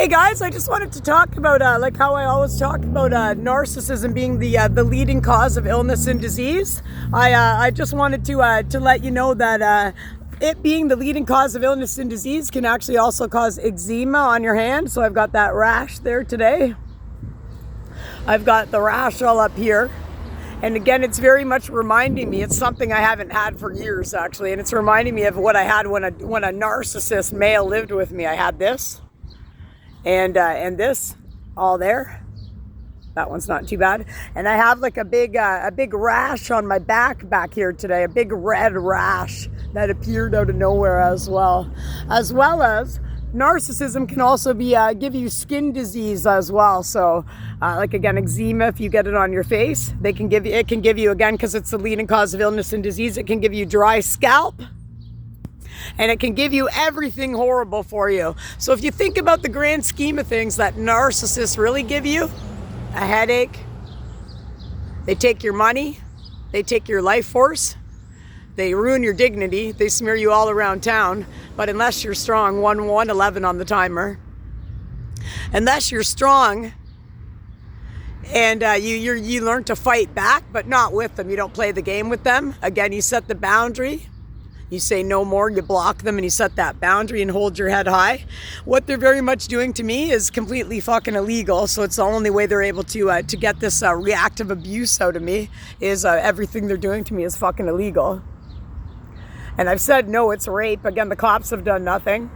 Hey guys, I just wanted to talk about like how I always talk about narcissism being the leading cause of illness and disease. I just wanted to let you know that it being the leading cause of illness and disease can actually also cause eczema on your hand. So I've got that rash there today. I've got the rash all up here. And again, it's very much reminding me, it's something I haven't had for years actually, and it's reminding me of what I had when a narcissist male lived with me. I had this. And this all there. That one's not too bad. And I have like a big rash on my back here today, a big red rash that appeared out of nowhere as well as narcissism can also be give you skin disease as well. So like again, eczema, if you get it on your face, it can give you again, because it's the leading cause of illness and disease, it can give you dry scalp. And it can give you everything horrible for you. So if you think about the grand scheme of things that narcissists really give you, a headache, they take your money, they take your life force, they ruin your dignity, they smear you all around town. But unless you're strong, 111 on the timer, unless you're strong and you learn to fight back, but not with them, you don't play the game with them. Again, you set the boundary. You say no more, you block them, and you set that boundary and hold your head high. What they're very much doing to me is completely fucking illegal. So it's the only way they're able to get this reactive abuse out of me is everything they're doing to me is fucking illegal. And I've said, no, it's rape. Again, the cops have done nothing.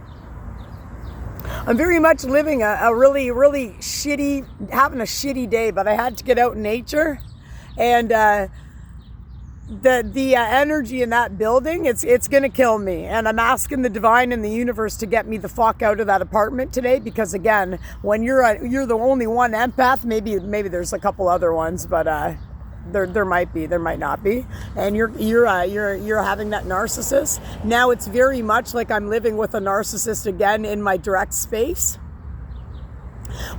I'm very much living a really, really having a shitty day, but I had to get out in nature. And the energy in that building, it's gonna kill me, and I'm asking the divine and the universe to get me the fuck out of that apartment today, because again, when you're the only one empath, maybe there's a couple other ones, but there might be, there might not be, and you're having that narcissist. Now it's very much like I'm living with a narcissist again in my direct space.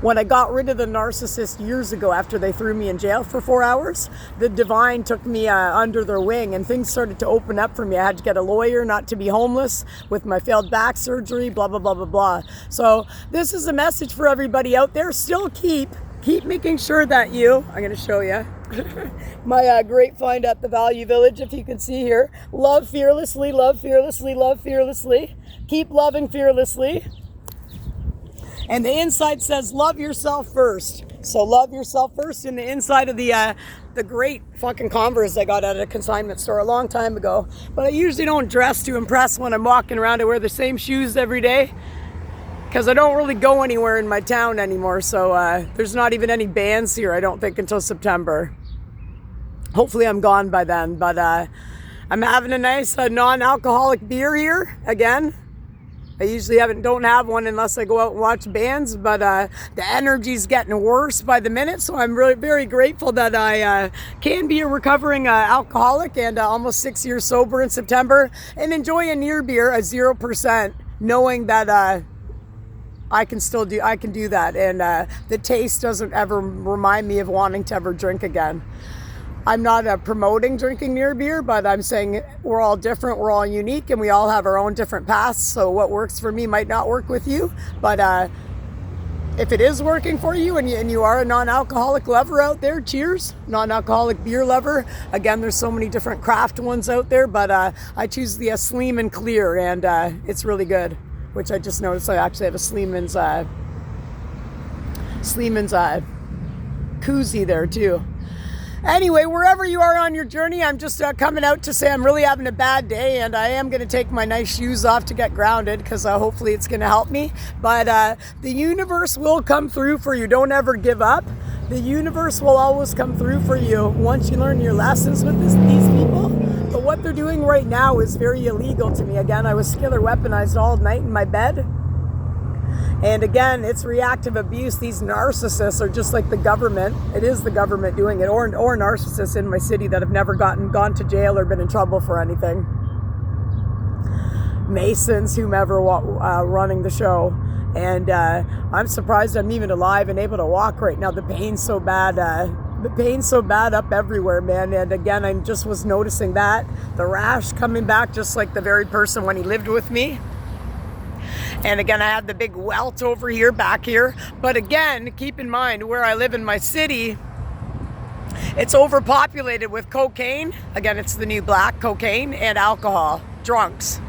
When I got rid of the narcissist years ago after they threw me in jail for 4 hours, the divine took me under their wing, and things started to open up for me. I had to get a lawyer not to be homeless with my failed back surgery, blah, blah, blah, blah, blah. So this is a message for everybody out there. Still keep making sure that I'm going to show you my great find at the Value Village, if you can see here. Love fearlessly, love fearlessly, love fearlessly. Keep loving fearlessly. And the inside says, love yourself first. So love yourself first. In the inside of the great fucking Converse I got at a consignment store a long time ago. But I usually don't dress to impress when I'm walking around. I wear the same shoes every day because I don't really go anywhere in my town anymore. So there's not even any bands here, I don't think, until September. Hopefully I'm gone by then. But I'm having a nice non-alcoholic beer here again. I usually don't have one unless I go out and watch bands, but the energy's getting worse by the minute, so I'm really very grateful that I can be a recovering alcoholic and almost 6 years sober in September, and enjoy a near beer, a 0%, knowing that I can do that, and the taste doesn't ever remind me of wanting to ever drink again. I'm not promoting drinking near beer, but I'm saying we're all different, we're all unique, and we all have our own different paths. So what works for me might not work with you. But if it is working for you and you are a non-alcoholic lover out there, cheers, non-alcoholic beer lover. Again, there's so many different craft ones out there, but I choose the Sleem and Clear, and it's really good, which I just noticed I actually have a Sleeman's koozie there too. Anyway, wherever you are on your journey, I'm just coming out to say I'm really having a bad day, and I am going to take my nice shoes off to get grounded, because hopefully it's going to help me. But the universe will come through for you. Don't ever give up. The universe will always come through for you once you learn your lessons with these people. But what they're doing right now is very illegal to me. Again, I was killer weaponized all night in my bed. And again, it's reactive abuse. These narcissists are just like the government. It is the government doing it, or narcissists in my city that have never gone to jail or been in trouble for anything. Masons, whomever running the show. And I'm surprised I'm even alive and able to walk right now. The pain's so bad. Up everywhere, man. And again, I just was noticing that. The rash coming back just like the very person when he lived with me. And again, I have the big welt over here, back here. But again, keep in mind where I live in my city, it's overpopulated with cocaine. Again, it's the new black, cocaine and alcohol, drunks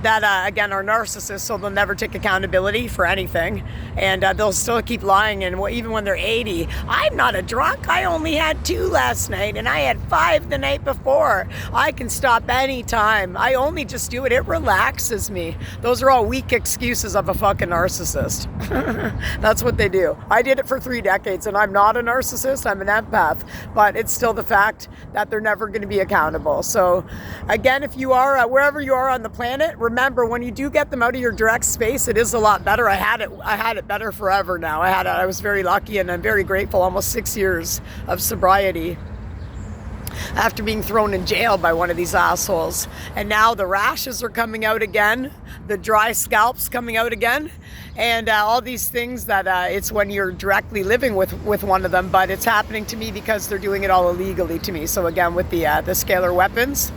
that, again, are narcissists, so they'll never take accountability for anything. And they'll still keep lying, and even when they're 80, I'm not a drunk, I only had 2 last night, and I had 5 the night before. I can stop anytime. I only just do it. It relaxes me. Those are all weak excuses of a fucking narcissist. That's what they do. I did it for 3 decades, and I'm not a narcissist, I'm an empath, but it's still the fact that they're never going to be accountable. So again, if you are, wherever you are on the planet, remember, when you do get them out of your direct space, it is a lot better. I had it better forever now. I was very lucky, and I'm very grateful. Almost 6 years of sobriety after being thrown in jail by one of these assholes. And now the rashes are coming out again, the dry scalp's coming out again, and all these things that it's when you're directly living with one of them, but it's happening to me because they're doing it all illegally to me. So again, with the scalar weapons,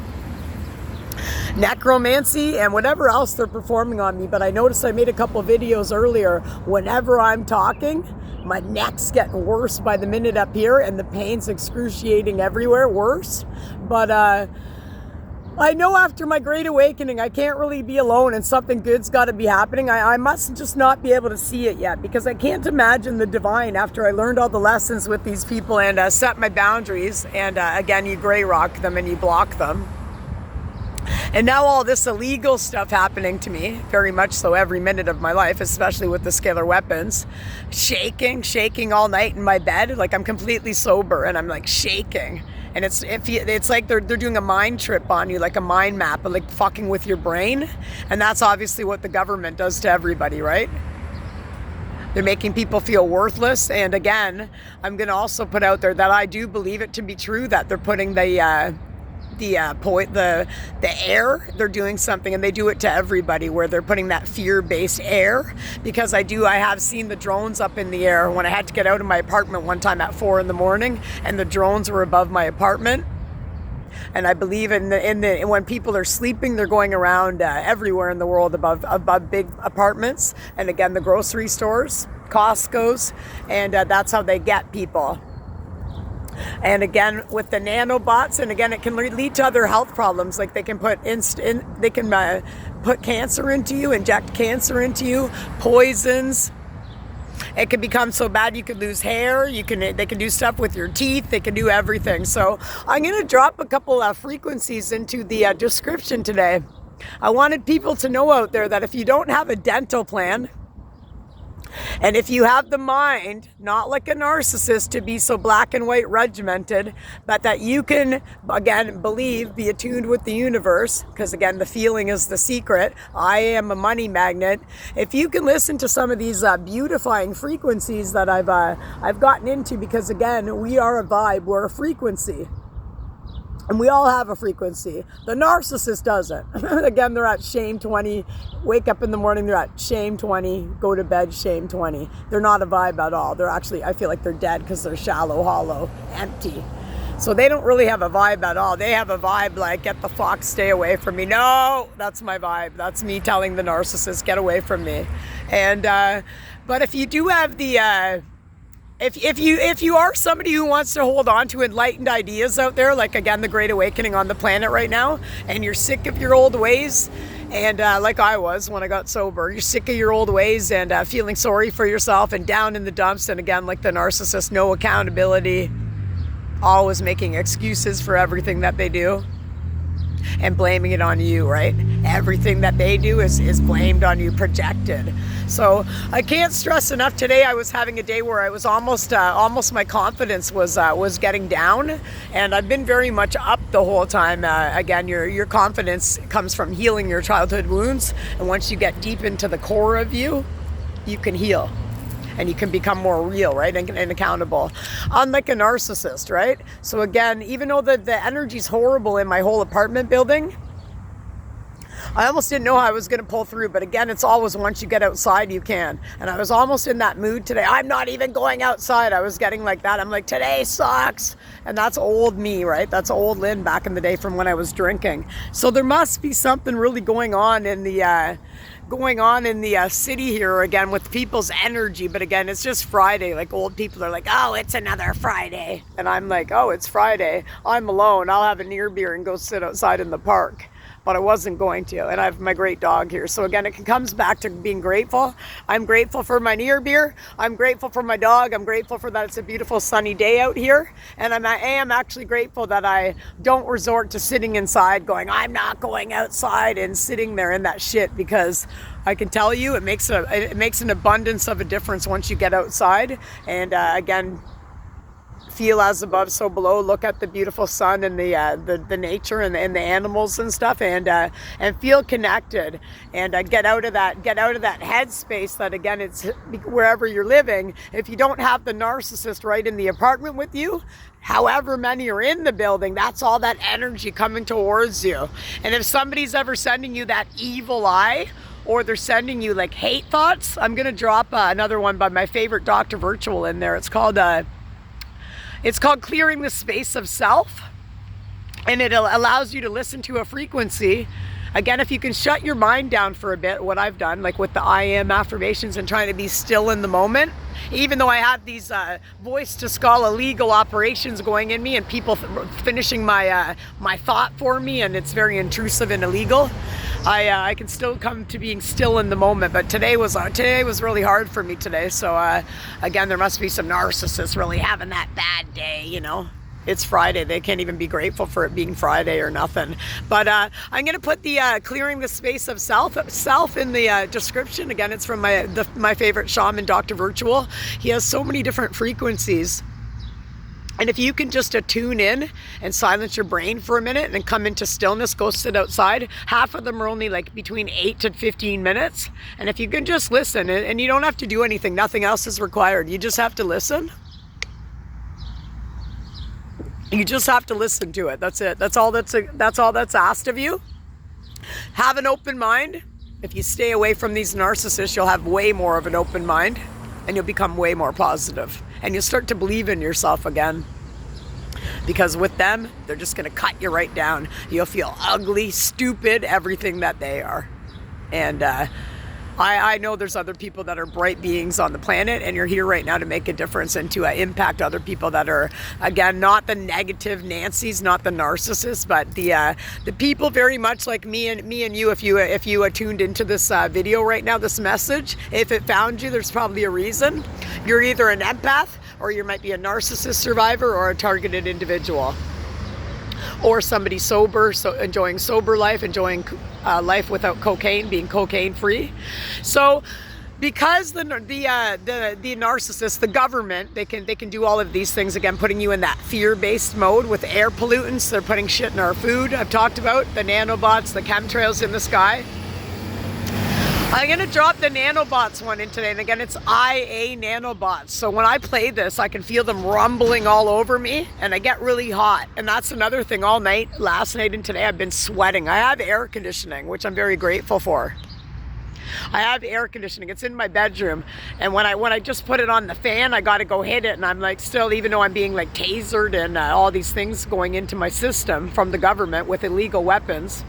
necromancy, and whatever else they're performing on me. But I noticed I made a couple videos earlier. Whenever I'm talking, my neck's getting worse by the minute up here, and the pain's excruciating everywhere, worse. But I know after my great awakening, I can't really be alone, and something good's got to be happening. I must just not be able to see it yet, because I can't imagine the divine after I learned all the lessons with these people and set my boundaries. And again, you gray rock them and you block them. And now all this illegal stuff happening to me, very much so every minute of my life, especially with the scalar weapons. Shaking all night in my bed, like I'm completely sober and I'm like shaking. And it's like they're doing a mind trip on you, like a mind map, like fucking with your brain. And that's obviously what the government does to everybody, right? They're making people feel worthless. And again, I'm going to also put out there that I do believe it to be true that they're putting the air, they're doing something, and they do it to everybody, where they're putting that fear-based air. Because I have seen the drones up in the air when I had to get out of my apartment one time at 4 a.m, and the drones were above my apartment. And I believe in when people are sleeping, they're going around everywhere in the world above big apartments, and again the grocery stores, Costco's, and that's how they get people. And again, with the nanobots, and again, it can lead to other health problems. Like they can put put cancer into you, inject cancer into you, poisons. It can become so bad you could lose hair. They can do stuff with your teeth. They can do everything. So I'm going to drop a couple of frequencies into the description today. I wanted people to know out there that if you don't have a dental plan, and if you have the mind, not like a narcissist, to be so black and white regimented, but that you can, again, be attuned with the universe, because again, the feeling is the secret. I am a money magnet. If you can listen to some of these beautifying frequencies that I've gotten into, because again, we are a vibe, we're a frequency. And we all have a frequency. The narcissist doesn't. Again, they're at shame 20. Wake up in the morning, they're at shame 20. Go to bed, shame 20. They're not a vibe at all. They're actually, I feel like they're dead because they're shallow, hollow, empty. So they don't really have a vibe at all. They have a vibe like, get the fuck, stay away from me. No, that's my vibe. That's me telling the narcissist, get away from me. And, but if you do have the, If you are somebody who wants to hold on to enlightened ideas out there, like again, the Great Awakening on the planet right now, and you're sick of your old ways, and like I was when I got sober, you're sick of your old ways and feeling sorry for yourself and down in the dumps, and again, like the narcissist, no accountability, always making excuses for everything that they do and blaming it on you, right? Everything that they do is blamed on you, projected. So I can't stress enough. Today I was having a day where I was almost my confidence was getting down, and I've been very much up the whole time. Again, your confidence comes from healing your childhood wounds, and once you get deep into the core of you, you can heal. And you can become more real, right, and accountable. Unlike a narcissist, right? So again, even though the energy's horrible in my whole apartment building, I almost didn't know how I was going to pull through. But again, it's always once you get outside, you can. And I was almost in that mood today. I'm not even going outside. I was getting like that. I'm like, today sucks. And that's old me, right? That's old Lynn back in the day from when I was drinking. So there must be something really going on in the going on in the city here again with people's energy. But again, it's just Friday. Like old people are like, oh, it's another Friday. And I'm like, oh, it's Friday. I'm alone. I'll have a near beer and go sit outside in the park. But I wasn't going to, and I have my great dog here. So again, it comes back to being grateful. I'm grateful for my near beer. I'm grateful for my dog. I'm grateful for that it's a beautiful sunny day out here. And I am actually grateful that I don't resort to sitting inside going, I'm not going outside, and sitting there in that shit, because I can tell you it makes an abundance of a difference once you get outside. And again, feel as above, so below. Look at the beautiful sun and the nature and the animals and stuff, and feel connected, and get out of that headspace that, again, it's wherever you're living. If you don't have the narcissist right in the apartment with you, however many are in the building, that's all that energy coming towards you. And if somebody's ever sending you that evil eye, or they're sending you like hate thoughts, I'm gonna drop another one by my favorite Dr. Virtual in there. It's called Clearing the Space of Self, and it allows you to listen to a frequency. Again, if you can shut your mind down for a bit, what I've done, like with the I am affirmations and trying to be still in the moment, even though I have these voice to skull illegal operations going in me and people finishing my thought for me, and it's very intrusive and illegal, I can still come to being still in the moment. But today was really hard for me today. So again, there must be some narcissists really having that bad day, you know. It's Friday. They can't even be grateful for it being Friday or nothing. But I'm going to put the Clearing the Space of Self in the description. Again, it's from my favorite shaman, Dr. Virtual. He has so many different frequencies. And if you can just attune in and silence your brain for a minute and come into stillness, go sit outside. Half of them are only like between 8 to 15 minutes. And if you can just listen, and you don't have to do anything, nothing else is required. You just have to listen. You just have to listen to it. That's it. That's all that's asked of you. Have an open mind. If you stay away from these narcissists, you'll have way more of an open mind, and you'll become way more positive. And you'll start to believe in yourself again. Because with them, they're just going to cut you right down. You'll feel ugly, stupid, everything that they are. And I know there's other people that are bright beings on the planet, and you're here right now to make a difference and to impact other people that are, again, not the negative Nancys, not the narcissists, but the people very much like me and you. If you tuned into this video right now, this message, if it found you, there's probably a reason. You're either an empath, or you might be a narcissist survivor, or a targeted individual, or somebody sober, so enjoying sober life, enjoying life without cocaine, being cocaine free. So because the narcissist, the government, they can do all of these things, again, putting you in that fear-based mode with air pollutants. They're putting shit in our food. I've talked about the nanobots, the chemtrails in the sky. I'm going to drop the nanobots one in today. And again, it's IA nanobots. So when I play this, I can feel them rumbling all over me, and I get really hot. And that's another thing. All night, last night and today, I've been sweating. I have air conditioning, which I'm very grateful for. I have air conditioning. It's in my bedroom. And when I just put it on the fan, I got to go hit it. And I'm like, still, even though I'm being like tasered and all these things going into my system from the government with illegal weapons,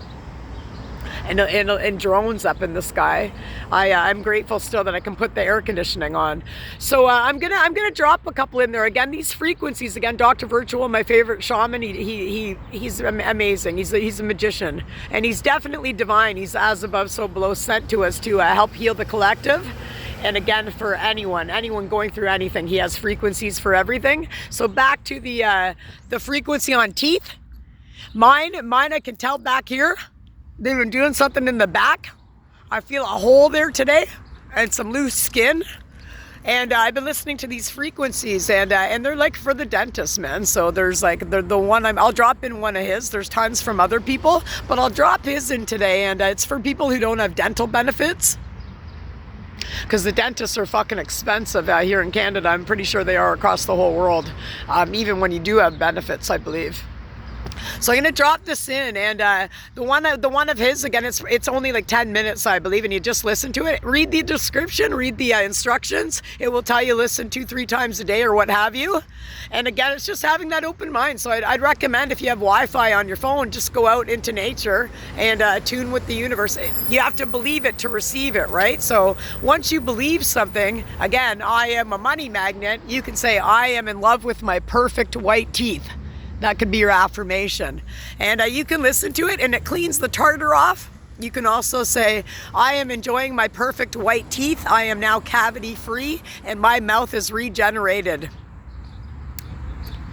and drones up in the sky, I'm grateful still that I can put the air conditioning on. So I'm gonna drop a couple in there. Again, these frequencies, again, Dr. Virtual, my favorite shaman, he's amazing. He's a magician, and he's definitely divine. He's as above, so below, sent to us to help heal the collective. And again, for anyone going through anything, he has frequencies for everything. So back to the frequency on teeth. Mine, I can tell back here. They've been doing something in the back. I feel a hole there today and some loose skin. And I've been listening to these frequencies, and they're like for the dentist, man. So there's like the one I'll drop in one of his. There's tons from other people, but I'll drop his in today, and it's for people who don't have dental benefits. Because the dentists are fucking expensive here in Canada. I'm pretty sure they are across the whole world, even when you do have benefits, I believe. So I'm gonna drop this in, and the one of his, again, it's only like 10 minutes, I believe, and you just listen to it. Read the description, read the instructions. It will tell you listen 2-3 times a day or what have you. And again, it's just having that open mind. So I'd recommend, if you have Wi-Fi on your phone, just go out into nature and tune with the universe. You have to believe it to receive it, right? So once you believe something, again, I am a money magnet, you can say, I am in love with my perfect white teeth. That could be your affirmation. And you can listen to it, and it cleans the tartar off. You can also say, I am enjoying my perfect white teeth. I am now cavity free, and my mouth is regenerated.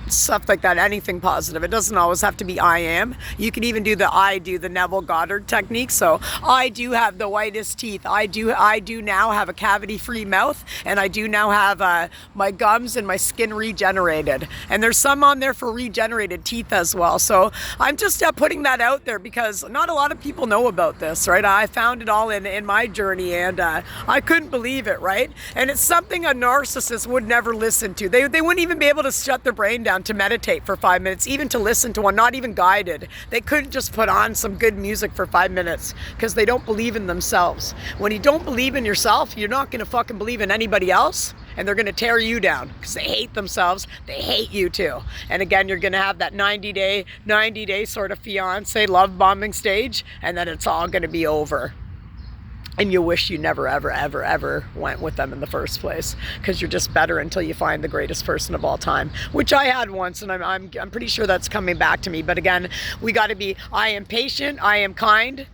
Stuff like that, anything positive. It doesn't always have to be I am. You can even do the Neville Goddard technique. So I do have the whitest teeth. I do now have a cavity-free mouth, and I do now have my gums and my skin regenerated. And there's some on there for regenerated teeth as well. So I'm just putting that out there because not a lot of people know about this, right? I found it all in my journey, and I couldn't believe it, right? And it's something a narcissist would never listen to. They wouldn't even be able to shut their brain down to meditate for 5 minutes, even to listen to one, not even guided. They couldn't just put on some good music for 5 minutes because they don't believe in themselves. When you don't believe in yourself, you're not going to fucking believe in anybody else, and they're going to tear you down because they hate themselves. They hate you too. And again, you're going to have that 90-day sort of fiance love bombing stage, and then it's all going to be over. And you wish you never, ever, ever, ever went with them in the first place, because you're just better until you find the greatest person of all time, which I had once, and I'm pretty sure that's coming back to me. But again, we got to be, I am patient, I am kind,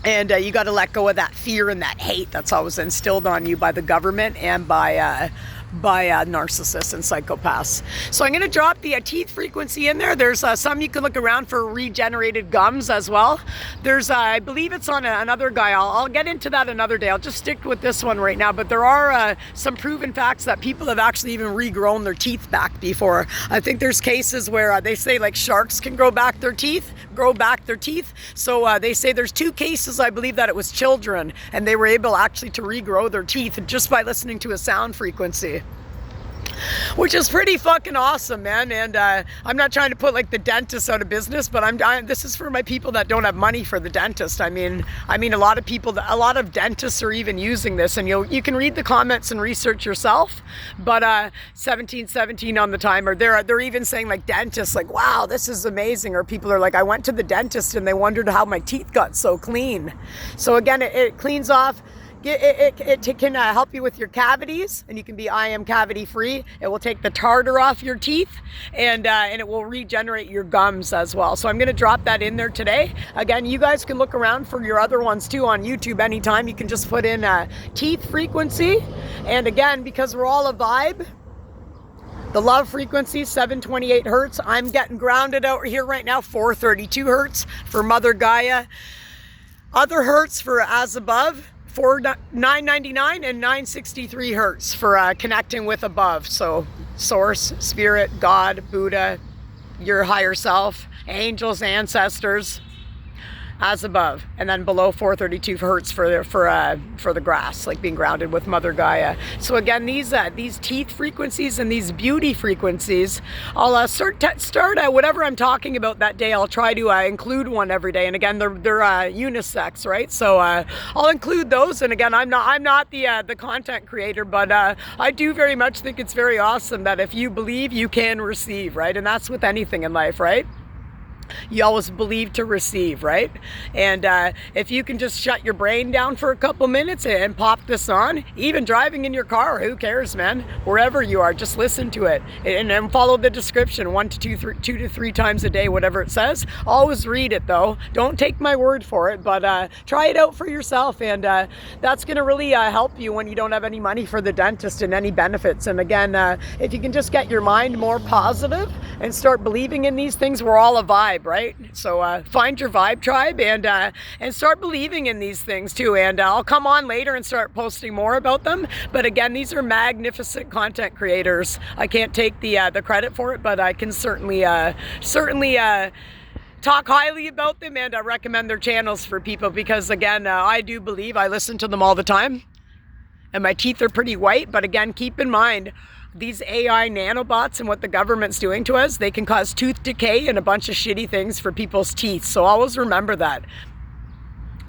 and you got to let go of that fear and that hate that's always instilled on you by the government and by narcissists and psychopaths. So I'm going to drop the teeth frequency in there. There's some you can look around for regenerated gums as well. There's, I believe it's on another guy. I'll get into that another day. I'll just stick with this one right now. But there are some proven facts that people have actually even regrown their teeth back before. I think there's cases where they say like sharks can grow back their teeth. So they say there's 2 cases, I believe, that it was children, and they were able actually to regrow their teeth just by listening to a sound frequency, which is pretty fucking awesome, man. And I'm not trying to put like the dentist out of business, but this is for my people that don't have money for the dentist. I mean a lot of dentists are even using this, and you can read the comments and research yourself. But 1717 on the timer, they're even saying like dentists, like, wow, this is amazing. Or people are like, I went to the dentist and they wondered how my teeth got so clean. So again, it cleans off. It can help you with your cavities, and you can be I am cavity free. It will take the tartar off your teeth, and it will regenerate your gums as well. So I'm going to drop that in there today. Again, you guys can look around for your other ones too on YouTube anytime. You can just put in teeth frequency, and again, because we're all a vibe, the love frequency 728 hertz. I'm getting grounded out here right now, 432 hertz for Mother Gaia. Other hertz for as above, 999 and 963 hertz for connecting with above. So source, spirit, God, Buddha, your higher self, angels, ancestors, as above. And then below 432 hertz for the grass, like being grounded with Mother Gaia. So again, these teeth frequencies and these beauty frequencies, I'll start whatever I'm talking about that day. I'll try to include one every day. And again, they're unisex, right? So I'll include those. And again, I'm not the content creator, but I do very much think it's very awesome that if you believe, you can receive, right? And that's with anything in life, right? You always believe to receive, right? And if you can just shut your brain down for a couple minutes and pop this on, even driving in your car, who cares, man? Wherever you are, just listen to it and follow the description 1 to 2 to 3 times a day, whatever it says. Always read it though. Don't take my word for it, but try it out for yourself, and that's going to really help you when you don't have any money for the dentist and any benefits. And again, if you can just get your mind more positive and start believing in these things, we're all a vibe, right? So find your vibe tribe and start believing in these things too. And I'll come on later and start posting more about them. But again, these are magnificent content creators. I can't take the credit for it, but I can certainly talk highly about them and recommend their channels for people, because again, I do believe, I listen to them all the time, and my teeth are pretty white. But again, keep in mind, these AI nanobots and what the government's doing to us, they can cause tooth decay and a bunch of shitty things for people's teeth. So always remember that.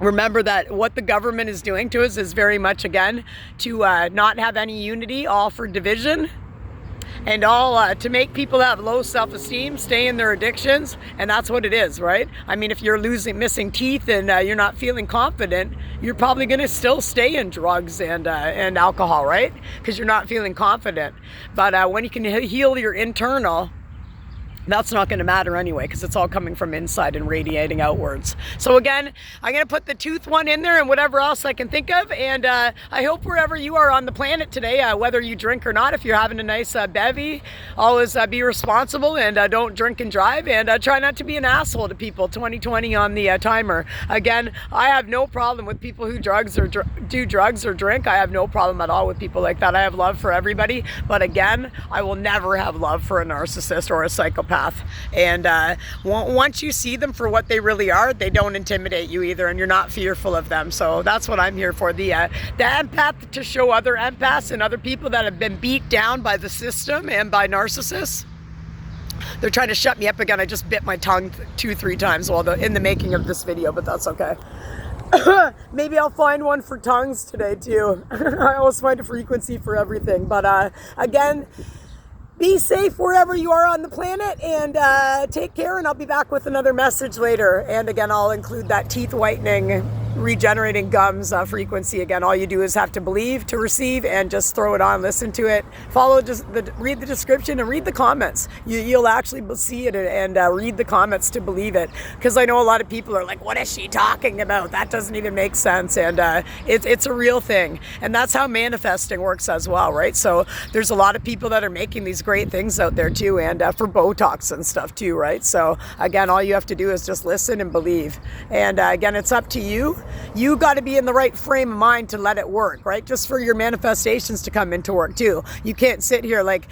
Remember that what the government is doing to us is very much, again, to not have any unity, all for division, and all to make people have low self-esteem, stay in their addictions, and that's what it is, right? I mean, if you're missing teeth and you're not feeling confident, you're probably going to still stay in drugs and alcohol, right? Because you're not feeling confident. But when you can heal your internal, that's not going to matter anyway, because it's all coming from inside and radiating outwards. So again, I'm going to put the tooth one in there and whatever else I can think of. And I hope wherever you are on the planet today, whether you drink or not, if you're having a nice bevy, always be responsible and don't drink and drive, and try not to be an asshole to people. 2020 on the timer. Again, I have no problem with people who do drugs or drink. I have no problem at all with people like that. I have love for everybody. But again, I will never have love for a narcissist or a psychopath. And once you see them for what they really are, they don't intimidate you either, and you're not fearful of them. So that's what I'm here for. The empath, to show other empaths and other people that have been beat down by the system and by narcissists. They're trying to shut me up again. I just bit my tongue 2-3 times while in the making of this video, but that's okay. Maybe I'll find one for tongues today too. I always find a frequency for everything. But again, be safe wherever you are on the planet, and take care, and I'll be back with another message later. And again, I'll include that teeth whitening, regenerating gums frequency. Again, all you do is have to believe to receive, and just throw it on, listen to it, read the description and read the comments. You'll actually see it and read the comments to believe it, because I know a lot of people are like, what is she talking about? That doesn't even make sense. And it's a real thing, and that's how manifesting works as well, right? So there's a lot of people that are making these great things out there too, and for Botox and stuff too, right? So again, all you have to do is just listen and believe. And again, it's up to you. You got to be in the right frame of mind to let it work, right? Just for your manifestations to come into work too. You can't sit here like,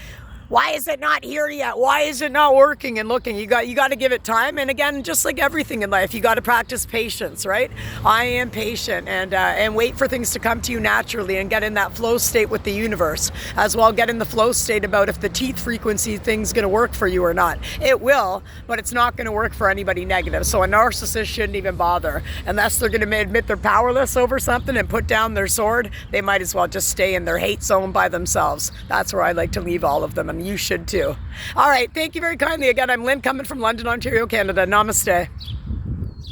why is it not here yet? Why is it not working and looking? You got to give it time. And again, just like everything in life, you got to practice patience, right? I am patient, and wait for things to come to you naturally, and get in that flow state with the universe as well. Get in the flow state about if the teeth frequency thing's going to work for you or not. It will, but it's not going to work for anybody negative. So a narcissist shouldn't even bother unless they're going to admit they're powerless over something and put down their sword. They might as well just stay in their hate zone by themselves. That's where I like to leave all of them. And you should too. All right. Thank you very kindly. Again, I'm Lynn, coming from London, Ontario, Canada. Namaste.